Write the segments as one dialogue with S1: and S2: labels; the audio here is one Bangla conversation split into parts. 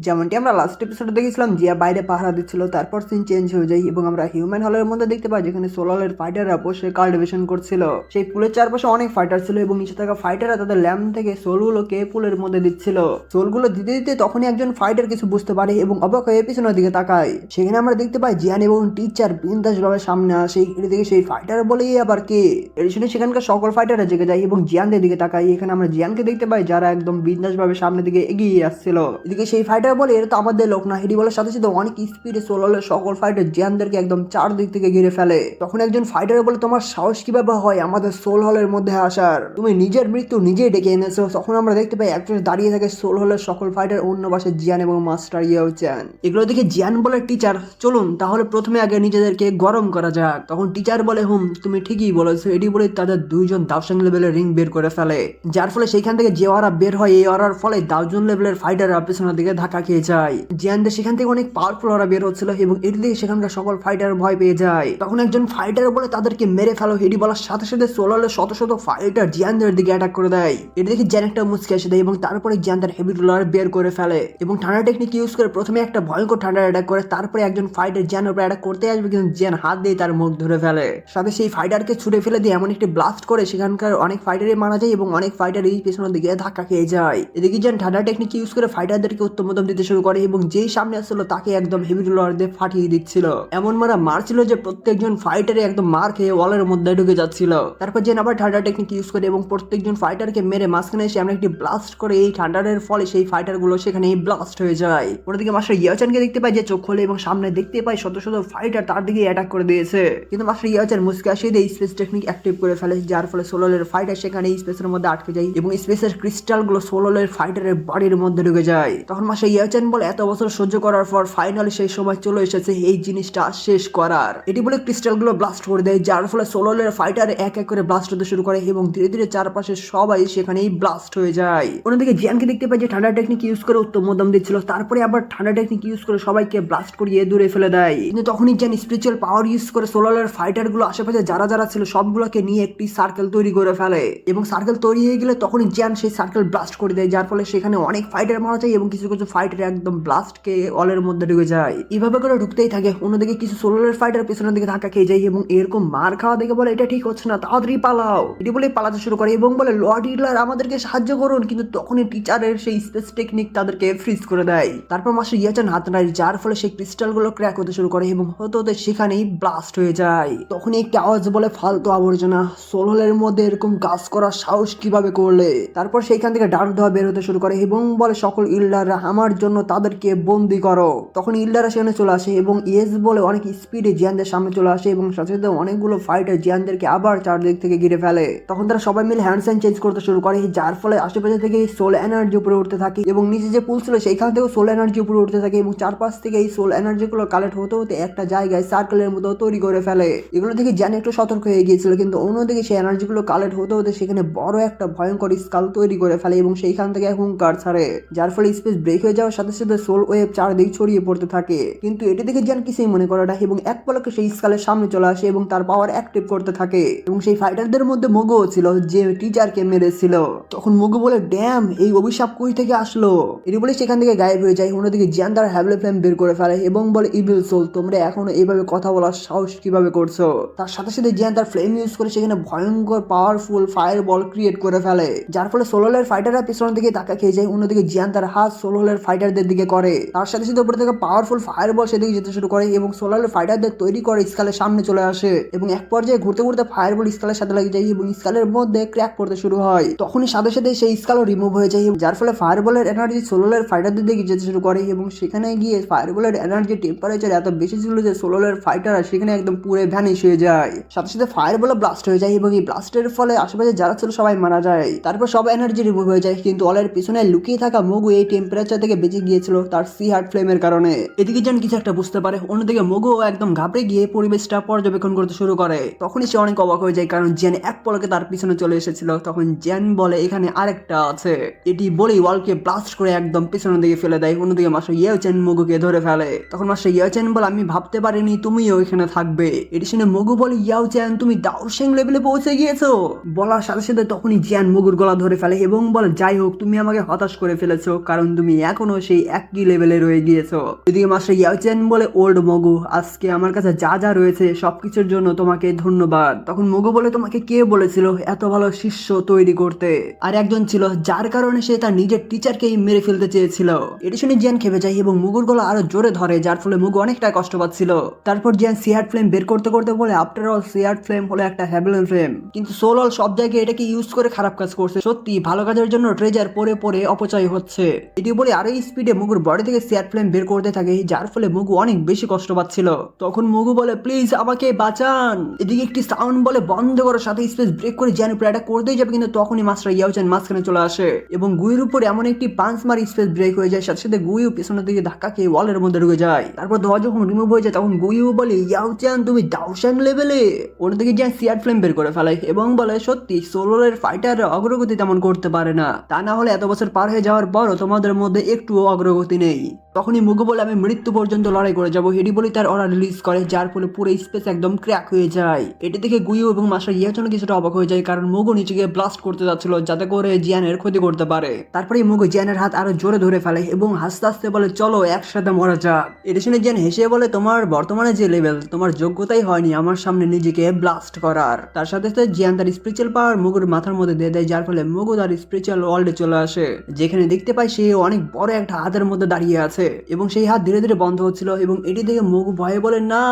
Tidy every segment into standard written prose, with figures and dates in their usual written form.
S1: যেমনটি আমরা লাস্ট এপিসোডে দেখেছিলাম জিয়া বাইরে পাহারা দিচ্ছিল, তারপর সিন চেঞ্জ হয়ে যায় এবং আমরা হিউম্যান হলের মধ্যে দেখতে পাই যেখানে সোলারের ফাইটাররা বসে কাল্টিভেশন করছিল। সেই পুলের চারপাশে অনেক ফাইটার ছিল এবং নিচে থাকা ফাইটাররা তাদের ল্যাম্প থেকে সোলগুলোকে পুলের মধ্যে দিচ্ছিল। সোলগুলো দিতে দিতে তখনই একজন ফাইটার কিছু বুঝতে পারে এবং অবাক হয়ে পিছনের দিকে তাকায়। সেখানে আমরা দেখতে পাই জিয়ান এবং টিচার বিন্দাস ভাবে সামনে আসে। এর দিকে সেই ফাইটার বলে আবার কে, এর শুনে সেখানকার সকল ফাইটাররা জেগে যায় এবং জিয়ানদের দিকে তাকায়। এখানে আমরা জিয়ানকে দেখতে পাই যারা একদম বিন্দাস ভাবে সামনের দিকে এগিয়ে আসছিল। এদিকে সেই ফাইটার বলে এটা তো আমাদের লোক না। হেডি বলার সাথে সাথে অনেক স্পিডে সোলারের সকল ফাইটার জিয়ানদেরকে একদম চারদিক থেকে ঘিরে ফেলে। তখন একজন ফাইটার বলে তোমার সাহস কিভাবে হয় আমাদের সোল হলের মধ্যে আসার, তুমি নিজের মৃত্যু নিজেই ডেকে এনেছো। তখন আমরা দেখতে পাই একজন দাঁড়িয়ে থাকে সোল হলের সকল ফাইটার, অন্য পাশে জিয়ান এবং মাস্টার ইয়াও চান। এগুলো দেখে জিয়ান বলে টিচার চলুন তাহলে প্রথমে আগে নিজেদেরকে গরম করা যাক। তখন টিচার বলে তুমি ঠিকই বলেছো। এটি বলে তাদের দুইজন দাউসাং লেভেলের রিং বের করে ফেলে, যার ফলে সেইখান থেকে যে ওরা বের হয় এই ওরার ফলে দাউজন লেভেলের ফাইটাররা পেছনের দিকে ধাক্কা খেয়ে যায়। জিয়ানদের সেখান থেকে অনেক পাওয়ারফুল ওরা বের হচ্ছিল এবং এটি দিয়ে সেখানকার সকল ফাইটার ভয় পেয়ে যায়। তখন একজন ফাইটার বলে তাদেরকে মেরে ফেলো। হেডি বলার সাথে সাথে সোলারের শত শত ফাইটার জিয়ানদের দিকে অ্যাটাক করে দেয়। এটি দেখে জিয়ান একটা মুচকে এসে দেয় এবং তারপরে জিয়ান তার হেভি রোলার বের করে ফেলে এবং ঠান্ডা টেকনিক ইউজ করে প্রথমে একটা ভয়ঙ্কর ঠান্ডা অ্যাটাক করে, তারপরে একজন ফাইটার জিয়ানের উপর অ্যাটাক করতে আসবে কিন্তু জিয়ান হাত দিয়ে তার মুখ ধরে ফেলে। সাথে সেই ফাইটারকে ছুড়ে ফেলে দিয়ে এমন একটি ব্লাস্ট করে সেখানকার অনেক ফাইটারই মারা যায় এবং অনেক ফাইটারই পেছনের দিকে ধাক্কা খেয়ে যায়। এদিকে জিয়ান ঠান্ডা টেকনিক ইউজ করে ফাইটারদেরকে উত্তমোদম দিতে শুরু করে এবং যেই সামনে আসছিল তাকে একদম হেভি রোলার দিয়ে ফাটিয়ে দিচ্ছিল। এমন মারা মারছিল যে প্রত্যেকজন ফাইটারে একদম মার খেয়ে ওয়ালের মধ্যে ঢুকে যাচ্ছিল। তারপর জিয়ান আবার ঠান্ডা টেকনিক ইউজ করে এবং প্রত্যেকজন ফাইটারকে মেরে মাঝখানে এসে এমন একটি ব্লাস্ট করে এই ঠান্ডারের ফলে সেই ফাইটার গুলো সেখানে ব্লাস্ট হয়ে যায়। অন্যদিকে মাস্টার ইয়াচানকে দেখতে পাই যে চোখ খোলে এবং সামনে দেখতে পাই শত শত ফাইটার তার দিকে অ্যাটাক করে দিয়েছে, কিন্তু মাস্টার ইয়াচান মুস্কে আসে দিয়ে স্পেস টেকনিক অ্যাক্টিভ করে ফেলে, যার ফলে সোলারের ফাইটার সেখানে স্পেসের মধ্যে আটকে যায় এবং স্পেসের ক্রিস্টাল গুলো সোলারের ফাইটারের বডির মধ্যে ঢুকে যায়। তখন মাস্টার ইয়াচান বলে এত বছর সহ্য করার পর ফাইনালি সেই সময় চলে এসেছে এই জিনিসটা শেষ করার। এটি বলে ক্রিস্টাল গুলো ব্লাস্ট করে দেয়, যার ফলে সোলারের ফাইটার এক এক করে ব্লাস্ট হতে শুরু করে এবং ধীরে ধীরে চারপাশে সবাই সেখানেই ব্লাস্ট হয়ে যায়। অন্যদিকে জিয়ানকে দেখতে পাই যে ঠান্ডা টেকনিক ইউজ করে উত্তম মদম দিচ্ছিল, তারপরে আবার ঠান্ডা টেকনিক ইউজ করে সবাইকে ব্লাস্ট করিয়ে দূরে ফেলে দেয়। কিন্তু তখনই জিয়ান স্পিরিচুয়াল পাওয়ার ইউজ করে সোলারের ফাইটার গুলো আশেপাশে যারা যারা ছিল সবগুলোকে নিয়ে একটি সার্কেল তৈরি করে ফেলে এবং সার্কেল তৈরি হয়ে গেলে তখনই জিয়ান সেই সার্কেল ব্লাস্ট করে দেয়, যার ফলে সেখানে অনেক ফাইটার মারা যায় এবং কিছু কিছু ফাইটার একদম ব্লাস্টকে অলের মধ্যে ঢুকে যায়। এইভাবে করে ঢুকতেই থাকে। অন্যদিকে কিছু সোলারের ফাইটার পেছনের দিকে ধাক্কা খেয়ে যায় এবং এরকম মার খাওয়া দেখে বলে এটা ঠিক হচ্ছে না, তাড়াতাড়ি পালাও। এটি বলে পালাতে শুরু করে এবং বলে লর্ড হিটলার আমাদেরকে সাহায্য করুন, কিন্তু তখনই টিচারের সেই স্পেস টেকনিক তাদেরকে ফ্রিজ করে দেয়। তারপর মাস্টার ইয়াচান হাত নাড়ে, যার ফলে সেই ক্রিস্টাল গুলো ক্র্যাক হতে শুরু করে এবং হতে হতে সেখানেই ব্লাস্ট হয়ে যায়। তখনই একটি আওয়াজ বলে ফালতু আবর্জনা, সোলারের মধ্যে এরকম কাজ করার সাহস কিভাবে করলে। তারপর সেইখান থেকে ডার্ক ধোয়া বের হতে শুরু করে এবং বলে সকল ইল্ডাররা আমার জন্য তাদেরকে বন্দি করো। তখন ইল্ডাররা সেখানে চলে আসে এবং ইয়েস বলে অনেক স্পিডে জিয়ানদের সামনে চলে আসে এবং সাথে সাথে অনেকগুলো ফাইটার জিয়ানদেরকে আবার চারদিক থেকে ঘিরে ফেলে। তখন তারা সবাই মিলে হ্যান্ড সাইন চেঞ্জ করতে শুরু করে, যার ফলে আশেপাশে থেকে সোল এনার্জি উপরে উঠতে থাকে এবং নিচে যে পুল ছিল সেইখান থেকেও সোল এনার্জি উপরে উঠতে থাকে এবং চারপাশ থেকে এই সোল এনার্জি গুলো কালেক্ট হতে হতে একটা জায়গায় সার্কেলের মতো তৈরি করে ফেলে। এগুলো থেকে জিয়ান একটু সতর্ক হয়ে গিয়েছিল, কিন্তু অন্যদিকে সেই এনার্জি গুলো কালেক্ট হতে হতে সেখানে বড় একটা ভয়ঙ্কর স্কাল তৈরি করে ফেলে এবং সেইখান থেকে হুঙ্কার ছাড়ে, যার ফলে স্পেস ব্রেক হয়ে যাওয়ার সাথে সাথে সোল ওয়েভ চারদিক ছড়িয়ে পড়তে থাকে। কিন্তু এটি দেখে জিয়ান কিছুই মনে করে না এবং এক পলকে সেই স্কালের সামনে চলে আসে এবং তার পাওয়ার অ্যাক্টিভ করতে থাকে এবং সেই ফাইটারদের মধ্যে মুগো ছিল যে টিচারকে মেরেছিল। তখন মুগো বলে ড্যাম এই অভিশাপ কই থেকে আসলো, এটি বলে সেখান থেকে গায়েব হয়ে যায়। অন্যদিকে জিয়ান তার হ্যাভলে ফ্লেম বের করে ফেলে এবং বলে ইভিল সোল তোমরা এখনো এইভাবে কথা বলার সাহস কিভাবে করছো। তার সাথে সাথে জিয়ান তার ফ্লেম ইউজ করে সেখানে ভয়ঙ্কর পাওয়ারফুল ফায়ার বল ক্রিয়েট করে ফেলে, যার ফলে সোলারের ফাইটাররা পিছনের দিকে ধাক্কা খেয়ে যায়। অন্যদিকে জিয়ান তার হাত সোলারের ফাইটারদের দিকে করে, তার সাথে সাথে উপরে থেকে পাওয়ারফুল ফায়ার বল সেদিকে যেতে শুরু করে এবং সোলারের ফাইটারদের তৈরি করে স্কালের সামনে চলে আসে এবং এক পর্যায়ে ঘুরতে ঘুরতে ফায়ার বল স্কালের সাথে লেগে যায় এবং স্কালের মধ্যে ক্র্যাক পড়তে শুরু হয়। তখনই সাথে সাথে সেই স্কালও রিমুভ হয়ে যায়, যার ফলে ফায়ার বলের এনার্জি সোলারের ফাইটারদের দিকে যেতে শুরু করে এবং সেখানে গিয়ে ফায়ার বলের এনার্জি টেম্পারেচার এত বেশি ছিল যে সোলারের ফাইটাররা সেখানে একদম পুরো ভ্যানিশ হয়ে যায়। সাথে সাথে ফায়ার বলে ব্লাস্ট হয়ে যায় এবং এই ব্লাস্টের ফলে আশেপাশে যারা ছিল সবাই মারা যায়। তারপর সব এনার্জি রিমুভ হয়ে যায়, কিন্তু অলের পিছনে লুকিয়ে থাকা মগু এই টেম্পারেচার থেকে বেঁচে গিয়েছিল তার সি হার্ট ফ্লেমের কারণে। এদিকে যেন কিছু একটা বুঝতে পারে, অন্যদিকে মগু একদম ঘাবড়ে গিয়ে পরিবেশটা পর্যবেক্ষণ করতে শুরু করে। তখনই সে অনেক অবাক হয়ে যায় কারণ জেন এক পলকে তার পিছনে চলে এসেছিল। তখন জেন বলে এখানে আরেকটা আছে, এটি বলেই ওয়ালকে ব্লাস্ট করে একদম পিছনের দিকে ফেলে দেয়। অন্যদিকে মাস্টার ইয়েচেন মগুকে ধরে ফেলে। তখন মাস্টার ইয়েচেন বলে আমি ভাবতে পারিনি তুমিও এখানে থাকবে। এটি শুনে মগু বলে ইয়াওচেন তুমি দাউশেং লেভেলে পৌঁছে গিয়েছো। বলার সাথে সাথে তখনই জিয়ান মগুর গলা ধরে ফেলে এবং বলে যাই হোক তুমি আমাকে হতাশ করে ফেলেছো কারণ তুমি এখনো এখনো সেই একই লেভেলে রয়ে গিয়েছো। এদিকে মাস্টার ইয়াওচেন বলে, ওল্ড মগু, আজকে আমার কাছে যা যা রয়েছে সবকিছুর জন্য তোমাকে ধন্যবাদ। তখন মগু বলে, তোমাকে কে বলেছিল এত ভালো শিষ্য তৈরি করতে? আর একজন ছিল যার কারণে সে তার নিজের টিচারকেই মেরে ফেলতে চেয়েছিল। এটি শুনে জিয়ান খেপে যায় এবং মুগুর গলা আরো জোরে ধরে, যার ফলে মুগু অনেকটা কষ্ট পাচ্ছিল। তারপর জিয়ান সিয়ার ফ্লেম বের করতে করতে বলে, আফটার অল সিয়ার ফ্লেম হলো একটা হ্যাভেলেন ফ্লেম, কিন্তু সোল অল সব জায়গায় এটাকে ইউজ করে খারাপ কাজ করছে। সত্যি ভালো কাজের জন্য ট্রেজার পরে পরে অপচয় হচ্ছে। এটি বলে আরো স্পিডে মুগুর বডি থেকে সিয়ার ফ্লেম বের করতে থাকে, যার ফলে মুগু অনেক বেশি কষ্ট পাচ্ছিল। তখন মুগু বলে, প্লিজ আমাকে বাঁচান। এদিকে একটি সাউন্ড বলে, বন্ধ করো, সাথে স্পেস ব্রেক করে জিয়ান উপরে অ্যাটাক করতেই যাবে, কিন্তু তখনই মাস্টার ইয়াওচেন মাঝখানে চলে আসে এবং গুইয়ের উপরে এমন একটি পাঞ্চ মারি স্পেস ব্রেক হয়ে যায়, সাথে সাথে গুইও পিছনের দিকে ধাক্কা খেয়ে ওয়ালের মধ্যে ঢুকে যায়। তারপর ধোয়া যখন রিমুভ হয়ে যায় তখন গুইও বলে, ইয়াওচেন তুমি দাওশ্যাং লেভেলে। অন্যদিকে জিয়ান সিয়ার ফ্লেম বের করে ফেলে এবং বলে, সত্যি সোলোলের ফাইটার অগ্রগতি তেমন করতে পারে না, তা না হলে এত বছর পার হয়ে যাওয়ার পরও তোমাদের মধ্যে একটুও অগ্রগতি নেই। তখনই মুগু বলে, আমি মৃত্যু পর্যন্ত লড়াই করে যাবো। এটি বলে তার অরা রিলিজ করে, যার ফলে পুরো স্পেস একদম ক্র্যাক হয়ে যায়। এটি দেখে গুইও এবং মাস্টার ইয়াওচেন কিছুটা অবাক হয়ে যায়, কারণ মুগু নিচে গিয়ে ব্লাস্ট করতে যাচ্ছিল যাতে করে জিয়ানের ক্ষতি করতে পারে। তারপরে মুগু জিয়ানের হাত আরো জোরে ধরে ফেলে এবং হাসতে হাসতে বলে, চলো একসাথে মরা যাক। এটি শুনে জিয়ান হেসে বলে, তোমার বর্তমানে যে লেভেল, তোমার যোগ্যতাই হয়নি আমার সামনে নিজেকে ব্লাস্ট করার। তার সাথে সাথে জিয়ান তার স্পিরিচুয়াল পাওয়ার মুগুর মাথার মধ্যে দিয়ে দেয়, যার ফলে মুগু তার স্পিরিচুয়াল ওয়ার্ল্ডে চলে আসে, যেখানে দেখতে পায় সে অনেক বড় একটা হাতের মধ্যে দাঁড়িয়ে আছে এবং সেই হাত ধীরে ধীরে বন্ধ হচ্ছিল এবং এটি দেখে মুগু ভয়ে বলে, না,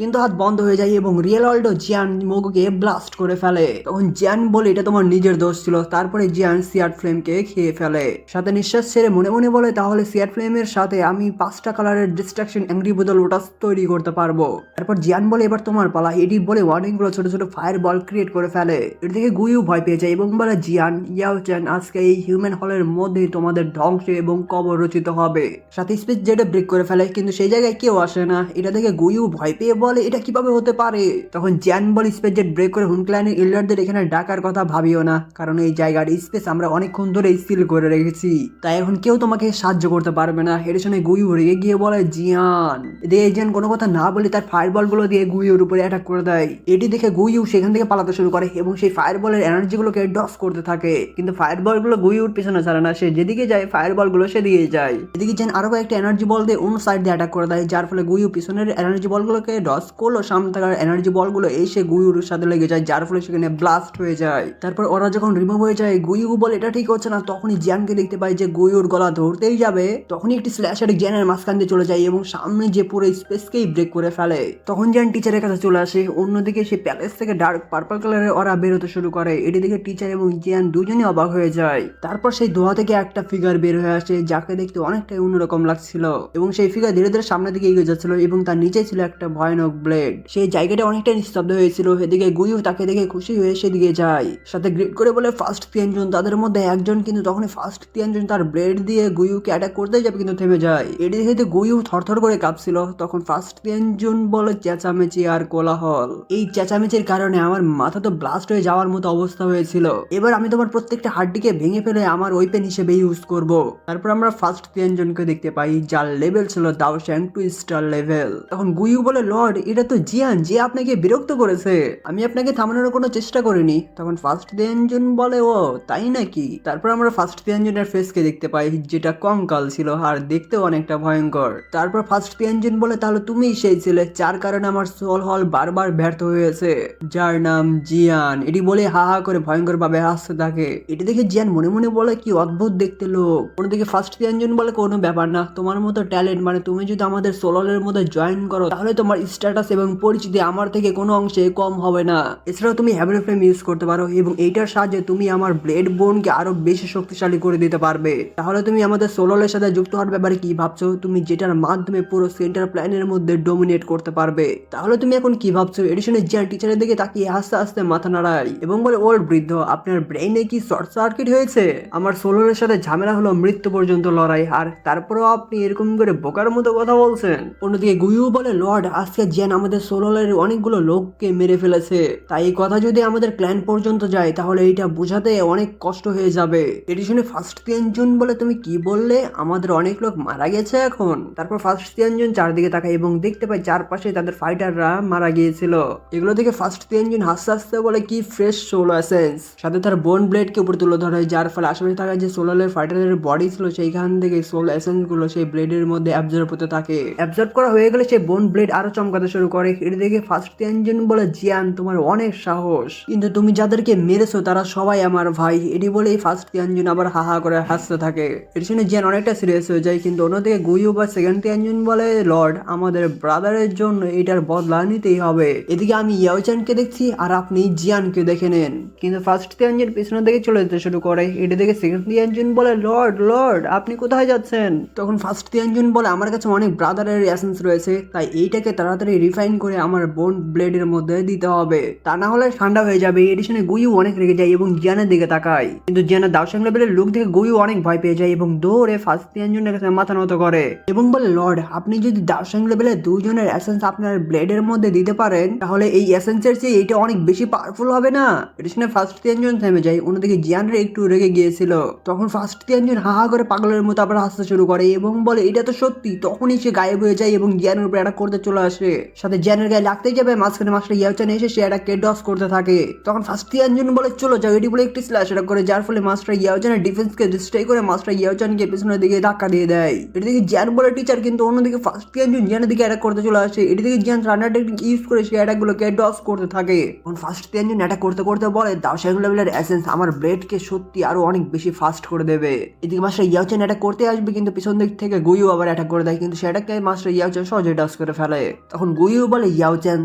S1: কিন্তু হাত বন্ধ হয়ে যায় এবং রিয়েল ওয়ার্ল্ডও জিয়ান মুগুকে ব্লাস্ট করে ফেলে। তখন জিয়ান বলে, এটা তোমার নিজের দোষ ছিল। তারপরে জিয়ান সিয়ার ফ্লেমকে খেয়ে ফেলে, সাথে নিঃশ্বাস ছেড়ে মনে মনে বলে, তাহলে সিয়ার ফ্লেমের সাথে আমি 5টা কালারের ডিস্ট্রাকশন অ্যাংরি বোতল লোটাস তৈরি করতে পারবো। তারপর জিয়ান বলে, এবার তোমার পালা। এটি বলে অনেকগুলো ছোট ছোট ফায়ার বল ক্রিয়েট করে ফেলে। এর থেকে গুইও ভয় পেয়ে যায় এবং বলে, জিয়ান, ইয়াওচেন, আজকে এই হিউম্যান হলের মধ্যেই তোমাদের ধ্বংস এবং কবর রচিত হবে। সাথে স্পেস জেটে ব্রেক করে ফেলে, কিন্তু সেই জায়গায় কেউ আসে না। এটা দেখে গুইও ভয় পেয়ে বলে, এটা কিভাবে হতে পারে? তখন জিয়ান বলে, স্পেস জেট ব্রেক করে হুনক্লাইনের ইল্ডারদের এখানে ডাকার কথা ভাবিও না, কারণ এই জায়গার স্পেস আমরা অনেকক্ষণ ধরে সিল করে রেখেছি, তাই এখন কেউ তোমাকে সাহায্য করতে পারবে না। এর শুনে গুইও রেগে গিয়ে বলে, জিয়ান। এদিকে জিয়ান কোনো কথা না বলে তার ফায়ার বল গুলো দিয়ে গুইওর উপরে অ্যাটাক করে দেয়। এটি দেখে গুইও সেখান থেকে পালাতে শুরু করে এবং সেই ফায়ার বলের এনার্জি গুলোকে ডস করতে থাকে, কিন্তু ফায়ার বল গুলো গুইওর পিছনে ছাড়ে না, সে যেদিকে যায় ফায়ার বল গুলো সেদিকে যায়। এদিকে জিয়ান আরো একটা এনার্জি বল দিয়ে অন্য সাইড দিয়ে অ্যাটাক করে দেয়, যার ফলে গুইও পিছনের এনার্জি বল গুলোকে ডস করলো, সামনে থাকার এনার্জি বল গুলো এসে গুইওর সাথে লেগে যায়, যার ফলে সেখানে ব্লাস্ট হয়ে যায়। তারপর ওরা যখন রিমুভ হয়ে যায়, গুইও বলে এটা ঠিক হচ্ছে না। তখনই জিয়ানকে দেখতে পায় যে গুইওর গলা ধরতেই যাবে, তখনই একটি স্ল্যাশার জিয়ানের মাঝখান দিয়ে চলে যায় এবং সামনে যে পুরো স্পেসকেই ব্রেক করে ফেলে। তখন জিয়ান টিচারের কাছে চলে আসে। অন্যদিকে সেই প্যালেস থেকে ডার্ক পার্পল কালারের ওরা বেরোতে শুরু করে। এটি দেখে টিচার এবং জিয়ান দুজনই অবাক হয়ে যায়। তারপর সেই ধোয়া থেকে একটা ফিগার বের হয়ে আসে, যাকে দেখতে অনেকটাই অন্যরকম লাগছিল এবং সেই ফিগার ধীরে ধীরে সামনের দিকে এগিয়ে যাচ্ছিল এবং তার নিচে ছিল একটা ভয়ানক ব্লেড। সেই জায়গাটা অনেকটাই নিস্তব্ধ হয়েছিল। এদিকে গুইও তাকে দেখে খুশি হয়ে সেদিকে যায়, সাথে গ্রিট করে বলে, ফার্স্ট 3 জন তাদের মধ্যে একজন। কিন্তু তখনই ফার্স্ট 3 জন তার ব্লেড দিয়ে গুইওকে অ্যাটাক করতে যাবে, কিন্তু থেমে যায়। এটি দেখে গুইও থরথর করে কাঁপছিল। তখন ফার্স্ট 3 জন বলে, চেঁচামেচি আর কোলাহল, এই চেঁচামেচির কারণে আমার মাথা তো ব্লাস্ট হয়ে যাওয়ার মতো অবস্থা হয়েছিল। এবার আমি তোমার প্রত্যেকটা হাড্ডিকে ভেঙে ফেলে আমার ওয়েপেন হিসেবে ইউজ করব। তারপর আমরা ফার্স্ট 3 জনকে দেখতে পাই, যার লেভেল ছিল দাওশ্যাং 2 স্টার লেভেল। তখন গুইও বলে, লর্ড, এটা তো জিয়ান, যে আপনাকে বিরক্ত করেছে, আমি আপনাকে থামানোর কোনো চেষ্টা করিনি। তখন ফার্স্ট 3 জন বলে, ও তাই নাকি? তারপর আমরা ফার্স্ট 3 জনের ফেসকে দেখতে পাই, যেটা কঙ্কাল ছিল আর দেখতেও অনেকটা ভয়ঙ্কর। তারপর ফার্স্ট 3 জন বলে, তাহলে তুমিই সেই ছেলে যার কারণে আমার সোল হল বারবার ব্যর্থ হয়েছে, যার নাম জিয়ান। এটি বলে হা হা করে ভয়ঙ্কর ভাবে হাসতে থাকে। এটি দেখে জিয়ান মনে মনে বলে, কি অদ্ভুত দেখতে লোক। অন্যদিকে ফার্স্ট 3 জন বলে, কোনো ব্যাপার না, তোমার মতো ট্যালেন্ট, মানে তুমি যদি আমাদের সোললের মধ্যে জয়েন করো তাহলে তোমার স্ট্যাটাস এবং পরিচিতি আমার থেকে কোনো অংশে কম হবে না। এছাড়াও তুমি হ্যাভেল ফ্লেম ইউজ করতে পারো এবং এইটার সাহায্যে তুমি আমার ব্লেড বোনকে আরো বেশি শক্তিশালী করে দিতে পারবে। তাহলে তুমি আমাদের সোললের সাথে যুক্ত হওয়ার ব্যাপারে কি ভাবছো? তুমি যেটার মাধ্যমে পুরো সেন্টার প্ল্যানের মধ্যে ডোমিনেট করতে পারবে, তাহলে তুমি এখন কি ভাবছো? এডিশনের জিয়ান টিচারের দিকে তাকিয়ে আস্তে আস্তে মাথা নাড়ায় এবং বলে, ওল্ড বৃদ্ধ, আপনার ব্রেইনে কি শর্ট সার্কিট হয়েছে? আমার সোললের সাথে ঝামেলা হলো মৃত্যু পর্যন্ত লড়াই, আর তারপরেও আপনি এরকম করে বোকার মতো কথা বলছেন। অন্যদিকে গুইও বলে, লর্ড, আজকে জিয়ান আমাদের সোললের অনেকগুলো লোককে মেরে ফেলেছে, তাই এই কথা যদি আমাদের ক্ল্যান পর্যন্ত যায় তাহলে এইটা বোঝাতে অনেক কষ্ট হয়ে যাবে। এটি শুনে ফার্স্ট 3 জন বলে, তুমি কি বললে? আমাদের অনেক লোক মারা গেছে এখন? তারপর ফার্স্ট 3 জন চারদিকে তাকায় এবং দেখতে পায় চারপাশে তাদের ফাইটাররা মারা গিয়েছিল। এগুলো দেখে ফার্স্ট 3 জন হাসতে হাসতে বলে, কি ফ্রেশ সোল এসেন্স। সাথে তার বোন ব্লেডকে উপরে তুলে ধরে, যার ফলে আশেপাশে থাকা যে সোলারের ফাইটারের বডি ছিল সেইখানে সেখান থেকে সোল এসেন্স গুলো সেই ব্লেডের মধ্যে অ্যাবজর্ব হতে থাকে। অ্যাবজর্ব করা হয়ে গেলে সেই বোন ব্লেড আরো চমকাতে শুরু করে। এটা দেখে ফার্স্ট তিনজন বলে, জিয়ান তোমার অনেক সাহস, কিন্তু তুমি যাদেরকে মেরেছো তারা সবাই আমার ভাই। এটি বলেই ফার্স্ট তিনজন আবার হাহা করে হাসতে থাকে। এর শুনে জিয়ান অনেকটা সিরিয়াস হয়ে যায়, কিন্তু অন্যদিকে গুইউ বা সেকেন্ড তিনজন বলে, লর্ড আমাদের ব্রাদারের জন্য এটার বদলা নিতেই হবে। এদিকে আমি ইয়াওচানকে দেখছি আর আপনি জিয়ানকে দেখে নেন। কিন্তু ফার্স্ট তিনজন পিছনের দিকে চলে যেতে শুরু করে। এটা দেখে সেকেন্ড তিনজন বলে, লর্ড লর্ড আপনি কোথায় যাচ্ছেন? তখন ফার্স্ট তিনজন বলে, আমার কাছে অনেক ব্রাদারের এসেন্স রয়েছে, তাই এইটাকে তাড়াতাড়ি রিফাইন করে আমার বোন ব্লেডের মধ্যে দিতে হবে, তা না হলে ঠান্ডা হয়ে যাবে। এটি শুনে গুইউ অনেক রেগে যায় এবং জিয়ানের দিকে তাকায়, কিন্তু জিয়ানের দাওসাং লেভেলের লুক দেখে গুইউ অনেক ভয় পেয়ে যায় এবং দৌড়ে ফার্স্ট তিনজনের কাছে মাথা নত করে এবং বলে, লর্ড আপনি যদি দাওসাং লেভেলের দুইজনের এসেন্স আপনার ব্লেডের মধ্যে দিতে পারেন তাহলে এই এসেন্সের চেয়ে এটা অনেক বেশি পাওয়ারফুল হবে না? এটি শুনে ফার্স্ট তিনজন থেমে যায়। অন্যদিকে জিয়ানরে একটু রেগে গিয়েছিল। তখন ফার্স্ট তিনজন হাহা করে পাগলের মতো আবার হাসতে শুরু করে এবং বলে, এটা তো সত্যি। তখনই সে গায়েব হয়ে যায় এবং জিয়ানের উপরে অ্যাটাক করতে চলে আসে। সাথে জিয়ানের গায়ে লাগতেই যাবে, মাঝখানে মাস্টার ইয়াওচান এসে সে অ্যাটাককে ডস করতে থাকে। তখন ফার্স্ট তিনজন বলে, চলো যাও। এটি বলে একটি স্ল্যাশ অ্যাটাক করে, যার ফলে মাস্টার ইয়াওচানের ডিফেন্সকে ডিস্ট্রয় করে মাস্টার ইয়াওচানকে পিছনের দিকে ধাক্কা দিয়ে দেয়। এটি দেখে জিয়ান বলে, টিচার, কিন্তু অন্যদিকে ফার্স্ট তিনজন জিয়ানের দিকে অ্যাটাক করতে চলে আসে। এটি দেখে জিয়ান রানার টেকনিক ইউজ করে সেই অ্যাটাকগুলোকে ডস করতে থাকে। তখন ফার্স্ট তিনজন অ্যাটাক করতে করতে বলে, দাওসাং লেভেলের এসেন্স আমার ব্লেডকে সত্যি আরো অনেক বেশি ফাস্ট করে দেবে। এদিকে মাস্টার ইয়াওচান অ্যাটাক করতে আসবে, কিন্তু পিছন দিক থেকে গুইউ আবার অ্যাটাক করে দেয়, কিন্তু সেটাকে মাস্টার ইয়াওচান সহজে ডাস করে ফেলে। তখন গুইউ বলে, ইয়াওচান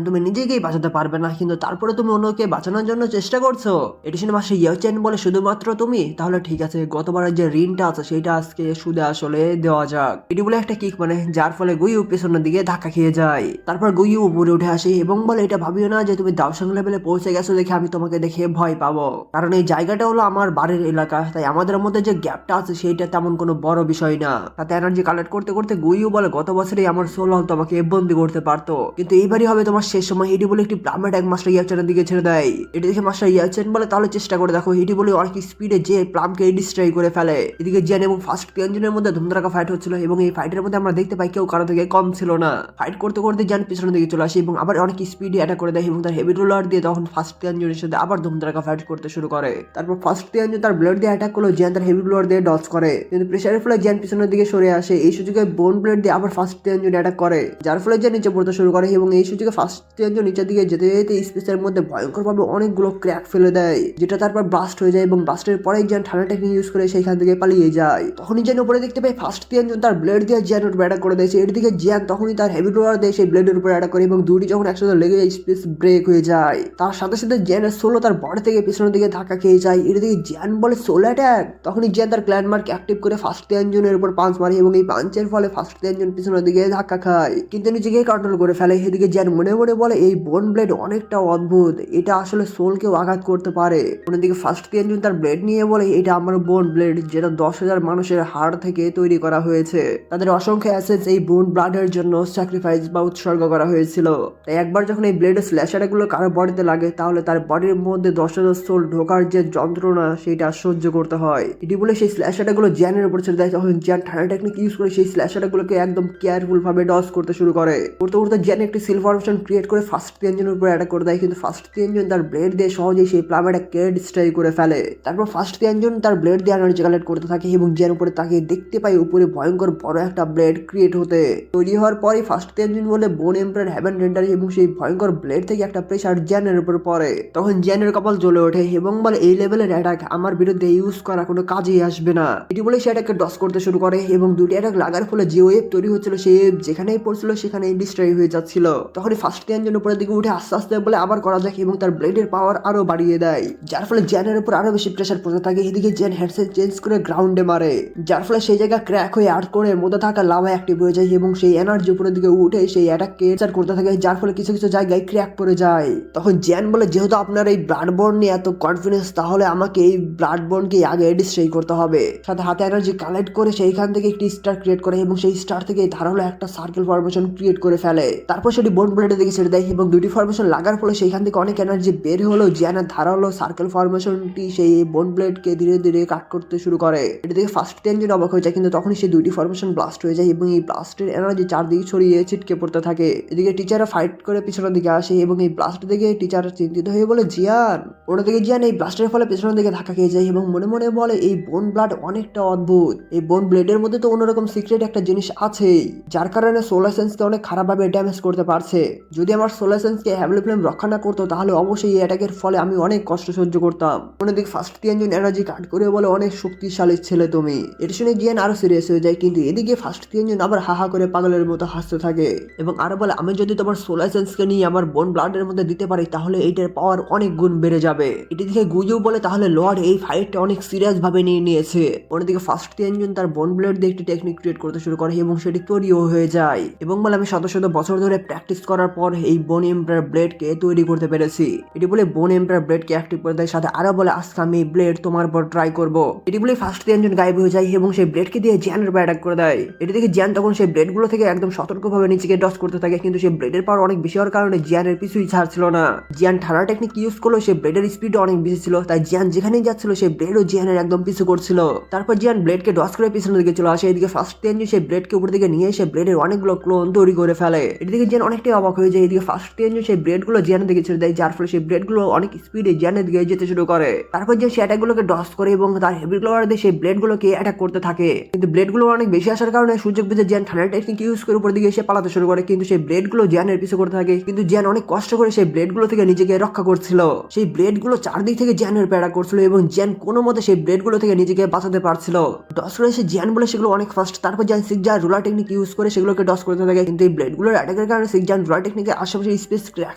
S1: তুমি নিজেকেই বাঁচাতে পারবে না, কিন্তু তারপরে তুমি অন্যকে বাঁচানোর জন্য চেষ্টা করছো। এটি শুনে মাস্টার ইয়াওচান বলে, শুধুমাত্র তুমি? তাহলে ঠিক আছে, গতবারের যে ঋণটা আছে সেটা আজকে সুদে আসলে দেওয়া যাক। এটি বলে একটা কিক মানে, যার ফলে গুইউ পেছনের দিকে ধাক্কা খেয়ে যায়। তারপর গুইউ উপরে উঠে আসে এবং বলে, এটা ভাবিও না যে তুমি দাওসাং লেভেলে পৌঁছে গেছো দেখে আমি তোমাকে দেখে ভয় পাবো, কারণ এই জায়গাটা হলো আমার বাড়ির এলাকা, তাই আমাদের মধ্যে যে গ্যাপটা আছে সেইটা তেমন কোনো বড় বিষয় না। তাতে এনার্জি কালেক্ট করতে করতে গুইউ বলে, গত বছরই আমার সোল হল তোমাকে বন্দি করতে পারতো, কিন্তু এইবারই হবে তোমার শেষ সময়। এটি বলে একটি প্লামেট এক মাস্টার ইয়াওচানের দিকে ছেড়ে দেয়। এটি দেখে মাস্টার ইয়াওচান বলে, তাহলে চেষ্টা করে দেখো। এটি বলে অনেক স্পিডে যে প্লামকে ডিস্ট্রয় করে ফেলে। এদিকে জিয়ান এবং ফার্স্ট তিনজনের মধ্যে ধুমধারাকা ফাইট হচ্ছিল এবং এই ফাইটের মধ্যে আমরা দেখতে পাই কেউ কারো থেকে কম ছিল না। ফাইট করতে করতে জিয়ান পিছনের দিকে চলে আসে এবং আবার অনেক স্পিডে অ্যাটাক করে দেয় এবং তার হেভি রোলার দিয়ে তখন ফার্স্ট তিনজনের সাথে আবার ধুমধারাকা ফাইট করতে শুরু করে। তারপর ফার্স্ট তিনজন তার ব্লেড দিয়ে অ্যাটাক করলো, জিয়ান তার হেভি রোলার দিয়ে ডজ করে, কিন্তু প্রেসারের ফলে জিয়ান পিছনের দিকে সরে আসে। এই সুযোগে বোন ব্লেড দিয়ে আবার ফার্স্ট তিনজন অ্যাটাক করে, যার ফলে জিয়ান নিচে পড়তে শুরু করে এবং এই সুযোগে ফার্স্ট তিনজন নিচের দিকে যেতে যেতে স্পেসের মধ্যে ভয়ঙ্করভাবে অনেকগুলো ক্র্যাক ফেলে দেয়, যেটা তারপর ব্লাস্ট হয়ে যায় এবং ব্লাস্টের পরে জিয়ান ঠান্ডা টেকনিক ইউজ করে সেইখান থেকে পালিয়ে যায়। তখনই জিয়ান উপরে দেখতে পাই ফার্স্ট তিনজন তার ব্লেড দিয়ে জিয়ানের উপর অ্যাটাক করে দিয়েছে। এর দিকে জিয়ান তখনই তার হেভি রোলার দিয়ে সেই ব্লেডের উপর অ্যাটাক করে এবং দুটি যখন একসাথে লেগে যায় স্পেস ব্রেক হয়ে যায়। তার সাথে সাথে জিয়ানের সোলো তার বডি থেকে পিছনের দিকে ধাক্কা খেয়ে যায়। এর দিকে জিয়ান বলে, সোলো অ্যাটাক। তখনই জিয়ান তার ক্ল্যান মার্ক অ্যাক্টিভ করে ফার্স্ট তিনজনের উপর পাঞ্চ মারে এবং এই পাঞ্চের ফলে ফার্স্ট তিনজন পিছনের দিকে ধাক্কা খায়, কিন্তু নিজেকে কন্ট্রোল করে ফেলে। এদিকে জিয়ান মনে মনে বলে, এই বোন ব্লেড অনেকটা অদ্ভুত, এটা আসলে সোলকেও আঘাত করতে পারে। অন্যদিকে ফার্স্ট তিনজন তার ব্লেড নিয়ে বলে, এটা আমার বোন ব্লেড, যেটা 10,000 মানুষের হাড় থেকে তৈরি করা হয়েছে। তাদের অসংখ্য অ্যাসেন্স এই বোন ব্লাডের জন্য স্যাক্রিফাইস বা উৎসর্গ করা হয়েছিল। তাই একবার যখন এই ব্লেডের স্ল্যাশারগুলো কারো বডিতে লাগে তাহলে তার বডির মধ্যে 10,000 সোল ঢোকার যে যন্ত্রণা সেটা সহ্য করতে হয়। এটি বলে সেই স্ল্যাশারগুলো জিয়ানের উপর ছেড়ে দেয়। তখন জিয়ান ঠান্ডা টেকনিক ইউজ করে সেই স্ল্যাশারগুলোকে একদম কেয়ারফুল ভাবে ডজ করতে শুরু করে। করতে করতে জিয়ান একটি সিল ফরমেশন ক্রিয়েট করে ফার্স্ট তিনজনের উপর অ্যাটাক করে দেয়, কিন্তু ফার্স্ট তিনজন তার ব্লেড দিয়ে সহজেই সেই প্লামেটাকে ডিস্ট্রয় করে ফেলে। তারপর ফার্স্ট তিনজন তার ব্লেড দিয়ে এনার্জি কালেক্ট করতে থাকে এবং জিয়ান উপরে তাকিয়ে দেখতে পাই উপরে ভয়ঙ্কর বড় একটা ব্লেড ক্রিয়েট হতে তৈরি হওয়ার পরে ফার্স্ট তিনজন বলে, বোন এম্পায়ার হেভেন রেন্ডার, এবং সেই ভয়ঙ্কর ব্লেড থেকে একটা প্রেসার জিয়ানের উপর পড়ে। তখন জিয়ানের কপাল জ্বলে ওঠে এবং বলে, এই লেভেলের অ্যাটাক আমার বিরুদ্ধে ইউজ করা কোনো কাজেই আসবে না। এটি বলে সে অ্যাটাককে ডস করতে শুরু করে এবং দুটি অ্যাটাক লাগার ফলে যে ওয়েভ তৈরি হচ্ছিল সে যেখানেই পড়ছিল সেখানেই ডিস্ট্রয় হয়ে যাচ্ছিল। তখনই ফার্স্ট তিনজন উপরের দিকে উঠে আস্তে আস্তে বলে আবার করা যাক এবং তার ব্লেডের পাওয়ার আরো বাড়িয়ে দেয়, যার ফলে জিয়ানের উপর আরো বেশি প্রেসার পড়তে থাকে। এদিকে জিয়ান হেডসেট চেঞ্জ করে গ্রাউন্ডে মারে, যার ফলে সেই জায়গা ক্র্যাক হয়ে আর্ট করে মধ্যে থাকা লাভা অ্যাক্টিভ হয়ে যায় এবং সেই এনার্জি উপরের দিকে উঠে সেই অ্যাটাককে চার করতে থাকে, যার ফলে কিছু কিছু জায়গায় ক্র্যাক পড়ে যায়। তখন জিয়ান বলে, যেহেতু আপনার এই ব্লাড বর্ন নিয়ে এত কনফিডেন্স, তাহলে আমাকে এই ব্লাড বর্নকে আগে ডিস্ট্রয় করতে হবে। সাথে হাতে এনার্জি কালেক্ট করে সেইখান থেকে একটি স্টার ক্রিয়েট করে এবং সেই স্টার থেকে ধারালো একটা সার্কেল ফরমেশন ক্রিয়েট করে ফেলে। তারপর সেটি বোন ব্লেডের দিকে ছেড়ে দেয় এবং দুটি ফরমেশন লাগার ফলে সেইখান থেকে অনেক এনার্জি বের হলো। জিয়ানের ধারালো সার্কেল ফরমেশনটি সেই বোন ব্লেডকে ধীরে ধীরে কাট করতে শুরু করে। এটা দেখে ফার্স্ট তিনজন অবাক হয়ে যায়, কিন্তু তখনই সেই দুইটি ফরমেশন ব্লাস্ট হয়ে যায় এবং এই ব্লাস্টের এনার্জি চারদিকে ছড়িয়ে ছিটকে পড়তে থাকে। এদিকে টিচাররা ফাইট করে পিছনের দিকে আসে এবং এই ব্লাস্ট দেখে টিচার চিন্তিত হয়ে বলে, জিয়ান। অন্যদিকে জিয়ান এই ব্লাস্টের ফলে পিছনের দিকে ধাক্কা খেয়ে যায় এবং মনে মনে বলে, এই বোন ব্লাড অনেকটা অদ্ভুত, অদ্ভুত, এই বোন ব্লেডের মধ্যে তো অন্যরকম সিক্রেট একটা জিনিস আছেই, যার কারণে সোলার সেন্সকে অনেক খারাপভাবে ড্যামেজ করতে পারছে। যদি আমার সোলার সেন্সকে হ্যাভেল ফ্লেম রক্ষা না করতো তাহলে অবশ্যই এই অ্যাটাকের ফলে আমি অনেক কষ্ট সহ্য করতাম। অন্যদিকে ফার্স্ট তিনজন এনার্জি কাট করে বলে অনেক শক্তিশালী ছেলে তুমি। এটা শুনে জিয়ান আরো সিরিয়াস হয়ে যায়, কিন্তু এদিকে ফার্স্ট তিনজন আবার হাহা করে পাগলের মতো হাসতে থাকে এবং আরো বলে আমি যদি তোমার সোলার সেন্সকে নিয়ে আমার বোন ব্লাডের মধ্যে দিতে পারি তাহলে এইটার পাওয়ার অনেক গুণ বেড়ে যাবে। এটা দেখে গুইও বলে তাহলে লর্ড এই ফাইটটা অনেক সিরিয়াস ভাবে নিয়েছে। অন্যদিকে ফার্স্ট তিনজন তার বোন ব্লেড দিয়ে একটি টেকনিক ক্রিয়েট করতে শুরু করে এবং সেটি তৈরিও হয়ে যায় এবং বলে আমি শত শত বছর ধরে প্র্যাকটিস করার পর এই বোন এম্পায়ার ব্লেডকে তৈরি করতে পেরেছি। এটি বলে বোন এম্পায়ার ব্লেডকে অ্যাক্টিভ করে দেয়, সাথে আরো বলে আজকে আমি ব্লেড তোমার পর ট্রাই করব। এটি বলে ফার্স্ট তিনজন গায়েব হয়ে যায় এবং সেই ব্লেডকে দিয়ে জ্যানের উপর অ্যাটাক করে দেয়। এটি দেখে জ্যান তখন সেই ব্লেডগুলো থেকে একদম সতর্কভাবে নিচেকে ডস করতে থাকে, কিন্তু সেই ব্লেডের পাওয়ার অনেক বেশি হওয়ার কারণে জ্যানের পিছুই ছাড়ছিল না। জ্যান ঠান্ডা টেকনিক ইউজ করলো, সেই ব্লেডের স্পিড অনেক বেশি ছিল, তাই জ্যান যেখানেই যাচ্ছিল সেই ব্লেডও জ্যানের একদম পিছু করছিল। তারপর জ্যান ব্লেডকে ডস করে পিছনের দিকে চলে আসে। এদিকে ফার্স্ট তিনজন সেই ব্লেডকে উপর দিকে নিয়ে এসে ব্লেডের অনেকগুলো ক্লোন তৈরি করে ফেলে। এদিকে জ্যান অনেকটাই অবাক হয়ে যায়। এদিকে ফার্স্ট তিনজন সেই ব্লেডগুলো জ্যানের দিকে ছেড়ে দেয়, যার ফলে সেই ব্লেডগুলো অনেক স্পিডে জ্যানের দিকে যেতে শুরু করে। তারপর জ্যান সেই অ্যাটাকগুলোকে ডস করে এবং তার হেভি ক্লোয়ার দিয়ে সেই ব্লেডগুলোকে অ্যাটাক করতে থাকে, কিন্তু ব্লেডগুলো অনেক বেশি আসার কারণে সুযোগ বুঝে জ্যান ঠান্ডা টেকনিক ইউজ করে উপর দিকে এসে পালাতে শুরু করে, কিন্তু সেই ব্লেডগুলো জ্যানের পিছু করতে থাকে। কিন্তু জ্যান অনেক কষ্ট করে সেই ব্লেডগুলো থেকে নিজেকে রক্ষা করছিল। সেই ব্লেডগুলো চারদিক থেকে জ্যানের প্যারা করছিল এবং জ্যান কোনো মতে সেই ব্লেডগুলো থেকে নিজেকে বাঁচাতে পারছিল। ডস করে সে জ্যান বলে সেগুলো অনেক ফাস্ট। তারপর জ্যান সিগজার রুলার টেকনিক ইউজ করে সেগুলোকে ডস করতে থাকে, কিন্তু এই ব্লেডগুলোর অ্যাটাকের কারণে সিগজার রুলার টেকনিকের আশেপাশে স্পেস ক্র্যাক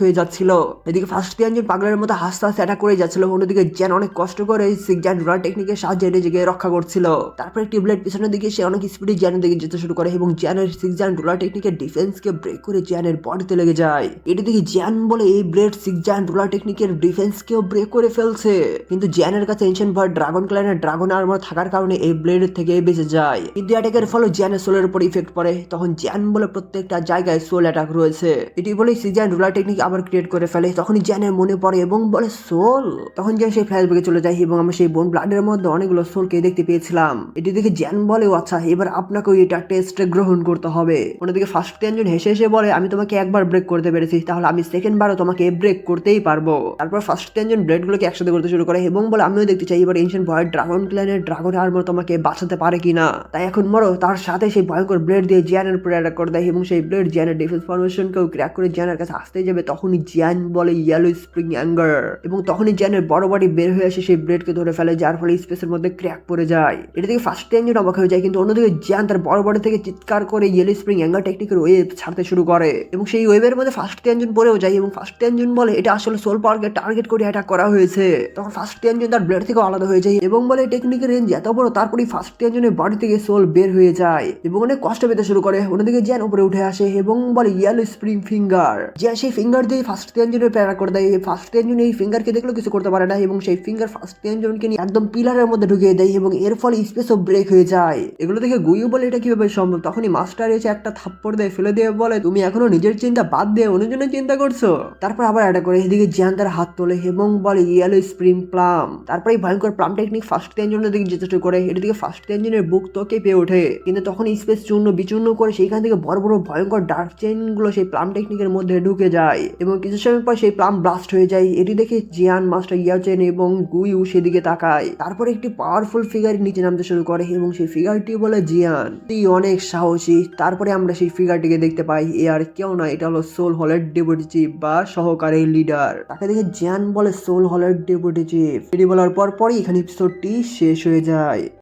S1: হয়ে যাচ্ছিল। এদিকে ফার্স্ট তিনজন পাগলের মতো হাসতে হাসতে অ্যাটাক করে যাচ্ছিল, অন্যদিকে জ্যান অনেক কষ্ট করে সিগজার রুলার টেকনিকের সাহায্যে নিজেকে রক্ষা করছিল। তারপর একটি ব্লেড পিছনের দিকে সে অনেক স্পিডে জ্যানের দিকে যেতে শুরু করে এবং জ্যানের সিগজার রুলার টেকনিকের ডিফেন্সকে ব্রেক করে জ্যানের বডিতে লেগে যায়। এটি দেখে জ্যান বলে এই ব্লেড সিগজার রুলার টেকনিকের ডিফেন্সকেও ব্রেক করে ফেলছে, কিন্তু জ্যানের কাছে এনশিয়েন্ট ভয়েড ড্রাগন ক্লানের ড্রাগন আর্মার থাকার কারণে এই ব্লেডের থেকে বেঁচে যায়। কিন্তু অ্যাটাকের ফলে জ্যানের সোলের উপর ইফেক্ট পড়ে, তখন জ্যান বলে প্রত্যেকটা জায়গায় সোল অ্যাটাক রয়েছে। এটি বলে সিগজার রুলার টেকনিক আবার ক্রিয়েট করে ফেলে, তখনই জ্যানের মনে পড়ে এবং বলে সোল। তখন জ্যান সেই ফ্ল্যাশব্যাকে চলে যায় এবং আমরা সেই বোন ব্লাডের মধ্যে অনেকগুলো সোলকে দেখতে পেয়েছিলাম। এটি দেখে জ্যান বলে আচ্ছা এবার আপনাকেও এটা টেস্টে গ্রহণ করতে হবে। অন্যদিকে ফার্স্ট তিনজন হেসে হেসে বলে আমি তোমাকে একবার ব্রেক করতে পেরেছি, তাহলে আমি সেকেন্ড বারও তোমাকে ব্রেক করতেই পারবো। তারপর ফার্স্ট তিনজন ব্লেডগুলোকে একসাথে করতে শুরু করে এবং বলে আমিও দেখতে চাই এবার এনশিয়েন্ট ভয়েড ড্রাগন ক্ল্যানের ড্রাগন আর্মার তোমাকে বাঁচাতে পারে কিনা। তাই এখন মরো। তার সাথে সেই ভয়ঙ্কর ব্লেড দিয়ে জ্যানের উপর অ্যাটাক করে দেয় এবং সেই ব্লেড জ্যানের ডিফেন্স ফরমেশনকেও ক্র্যাক করে জ্যানের কাছে আসতে যাবে, তখনই জ্যান বলে ইয়েলো স্প্রিং অ্যাঙ্গার এবং তখনই জ্যানের বড় বডি বের হয়ে এসে সেই ব্লেডকে ধরে ফেলে, যার ফলে স্পেসের মধ্যে ক্র্যাক পড়ে যায়। এটা থেকে ফার্স্ট তিনজন অবাক হয়ে যায়, কিন্তু অন্যদিকে জ্যান তার বড় বডি থেকে চিৎকার করে ইয়েলো স্প্রিং অ্যাঙ্গার টেকনিকের ওয়েভ ছাড়তে শুরু করে এবং সেই ওয়েভের মধ্যে ফার্স্ট তিনজন পড়েও যায় এবং ফার্স্ট তিনজন বলে এটা আসলে সোল পাওয়ারকে টার্গেট করে অ্যাটাক করা হয়েছে। তখন ফার্স্ট তিনজন তার ব্লেড থেকে আলাদা হয়ে যায় এবং বলে টেকনিকের রেঞ্জ এত বড়, তারপরেই ফার্স্ট তিনজনের বডি থেকে সোল বের হয়ে যায় এবং অনেক কষ্ট পেতে শুরু করে। অন্যদিকে জ্যান উপরে উঠে আসে এবং বলে ইয়েলো স্প্রিং ফিঙ্গার। জ্যান সেই ফিঙ্গার দিয়ে ফার্স্ট তিনজনের প্যারা করে দেয়। ফার্স্ট তিনজন এই ফিঙ্গারকে দেখলেও কিছু করতে পারে না এবং সেই ফিঙ্গার ফার্স্ট তিনজনকে নিয়ে একদম পিলারের মধ্যে ঢুকিয়ে দেয় এবং এর ফলে স্পেসও ব্রেক হয়ে যায়। এগুলো দেখে গুইও বলে এটা কিভাবে সম্ভব। তখনই মাস্টার এসে একটা থাপ্পড় দেয়, ফেলে দিয়ে বলে তুমি এখনো নিজের চিন্তা বাদ দিয়ে অন্যজনের চিন্তা করছো। তারপর আবার অ্যাটাক করে। এদিকে জ্যান তার হাত তোলে এবং বলে ইয়েলো স্প্রিং প্লাম। তারপরে এই ভয়ঙ্কর প্লাম টেকনিক ফার্স্ট তিনজনের দিকে যেতে শুরু করে। এদিকে ফার্স্ট তিনজনের বুক তো কেঁপে ওঠে, কিন্তু তখন স্পেস চূর্ণ বিচূর্ণ করে সেইখান থেকে বড় বড় ভয়ঙ্কর ডার্ক চেইন গুলো সেই প্লাম টেকনিকের মধ্যে ঢুকে যায় এবং কিছু সময় পর সেই প্লাম ব্লাস্ট হয়ে যায়। এটি দেখে জিয়ান, মাস্টার ইয়াচেন এবং গুইউ সেদিকে তাকায়। তারপর একটি পাওয়ারফুল ফিগার নিচে নামতে শুরু করে এবং সেই ফিগারটি বলে জিয়ান তুই অনেক সাহসী। তারপরে আমরা সেই ফিগারটিকে দেখতে পাই, এ আর কেউ না, এটা হলো সোল হলের ডেপুটি চিফ বা সহকারী লিডার। তাকে দেখে জিয়ান বলে সোল হলের ডেপুটি চিফ। এটি বলার পরই এখানে এপিসোডটি শেষ হয়ে যায়।